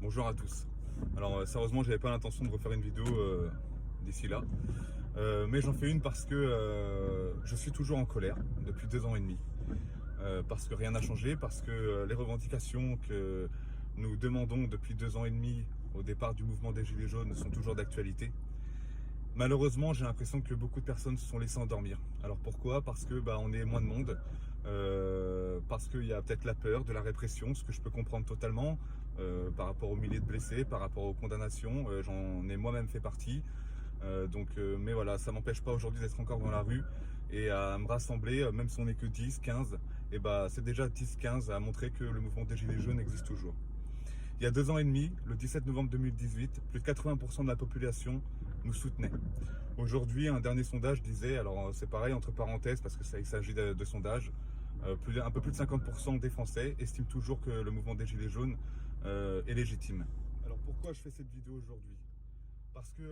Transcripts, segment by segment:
Bonjour à tous. Alors sérieusement, j'avais pas l'intention de refaire une vidéo d'ici là, mais j'en fais une parce que je suis toujours en colère depuis 2 ans et demi, parce que rien n'a changé, parce que les revendications que nous demandons depuis 2 ans et demi au départ du mouvement des Gilets jaunes sont toujours d'actualité. Malheureusement, j'ai l'impression que beaucoup de personnes se sont laissées endormir. Alors pourquoi? Parce que on est moins de monde, parce qu'il y a peut-être la peur de la répression, ce que je peux comprendre totalement, par rapport aux milliers de blessés, par rapport aux condamnations. J'en ai moi-même fait partie. Mais voilà, ça m'empêche pas aujourd'hui d'être encore dans la rue et à me rassembler, même si on n'est que 10, 15, et c'est déjà 10, 15 à montrer que le mouvement des Gilets jaunes existe toujours. Il y a 2 ans et demi, le 17 novembre 2018, plus de 80% de la population nous soutenait. Aujourd'hui, un dernier sondage disait, alors c'est pareil entre parenthèses parce que il s'agit de sondages, un peu plus de 50% des Français estiment toujours que le mouvement des Gilets jaunes est légitime. Alors pourquoi je fais cette vidéo aujourd'hui? Parce que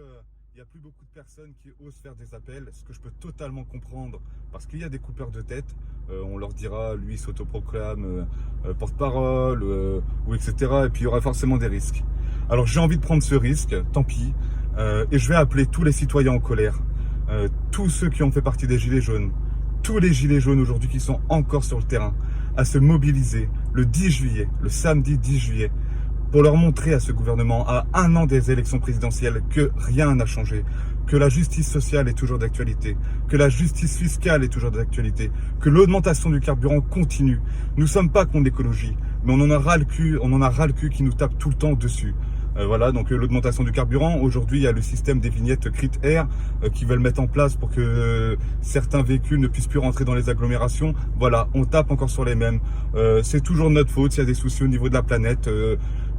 il n'y a plus beaucoup de personnes qui osent faire des appels, ce que je peux totalement comprendre, parce qu'il y a des coupeurs de tête, on leur dira, lui s'autoproclame porte-parole, ou etc. Et puis il y aura forcément des risques. Alors j'ai envie de prendre ce risque, tant pis, et je vais appeler tous les citoyens en colère, tous ceux qui ont fait partie des Gilets jaunes, tous les Gilets jaunes aujourd'hui qui sont encore sur le terrain, à se mobiliser le 10 juillet, le samedi 10 juillet, pour leur montrer à ce gouvernement, à 1 an des élections présidentielles, que rien n'a changé, que la justice sociale est toujours d'actualité, que la justice fiscale est toujours d'actualité, que l'augmentation du carburant continue. Nous ne sommes pas contre l'écologie, mais on en a ras le cul qui nous tape tout le temps dessus. Voilà, donc l'augmentation du carburant. Aujourd'hui, il y a le système des vignettes Crit-Air qui veulent mettre en place pour que certains véhicules ne puissent plus rentrer dans les agglomérations. Voilà, on tape encore sur les mêmes. C'est toujours notre faute s'il y a des soucis au niveau de la planète.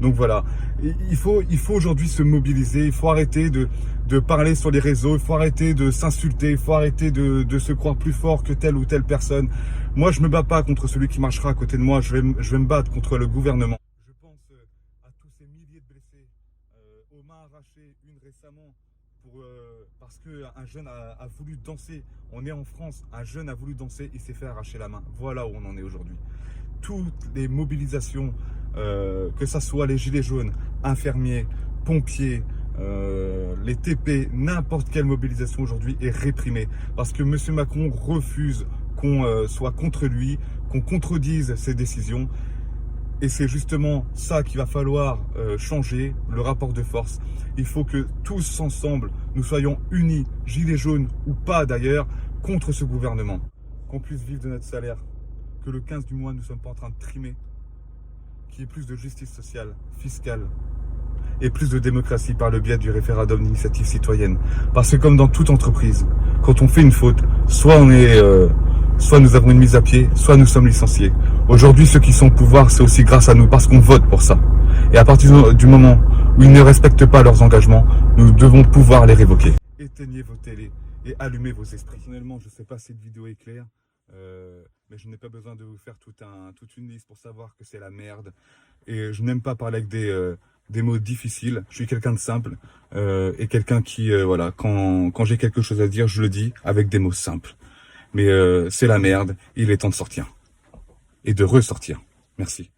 Donc voilà, il faut aujourd'hui se mobiliser, il faut arrêter de parler sur les réseaux, il faut arrêter de s'insulter, il faut arrêter de se croire plus fort que telle ou telle personne. Moi, je me bats pas contre celui qui marchera à côté de moi, je vais me battre contre le gouvernement. Je pense à tous ces milliers de blessés, aux mains arrachées, une récemment, parce qu'un jeune a voulu danser. On est en France, un jeune a voulu danser, il s'est fait arracher la main. Voilà où on en est aujourd'hui. Toutes les mobilisations, que ça soit les gilets jaunes, infirmiers, pompiers, les TP, n'importe quelle mobilisation aujourd'hui est réprimée. Parce que M. Macron refuse qu'on soit contre lui, qu'on contredise ses décisions. Et c'est justement ça qu'il va falloir changer, le rapport de force. Il faut que tous ensemble, nous soyons unis, gilets jaunes ou pas d'ailleurs, contre ce gouvernement. Qu'on puisse vivre de notre salaire, que le 15 du mois, nous ne sommes pas en train de trimer, qu'il y ait plus de justice sociale, fiscale et plus de démocratie par le biais du référendum d'initiative citoyenne. Parce que comme dans toute entreprise, quand on fait une faute, soit nous avons une mise à pied, soit nous sommes licenciés. Aujourd'hui, ceux qui sont au pouvoir, c'est aussi grâce à nous, parce qu'on vote pour ça. Et à partir du moment où ils ne respectent pas leurs engagements, nous devons pouvoir les révoquer. Éteignez vos télés et allumez vos esprits. Personnellement, je ne sais pas si cette vidéo est claire, mais je n'ai pas besoin de vous faire toute une liste pour savoir que c'est la merde. Et je n'aime pas parler avec des mots difficiles. Je suis quelqu'un de simple et quelqu'un qui, voilà, quand j'ai quelque chose à dire, je le dis avec des mots simples. Mais c'est la merde, il est temps de sortir. Et de ressortir. Merci.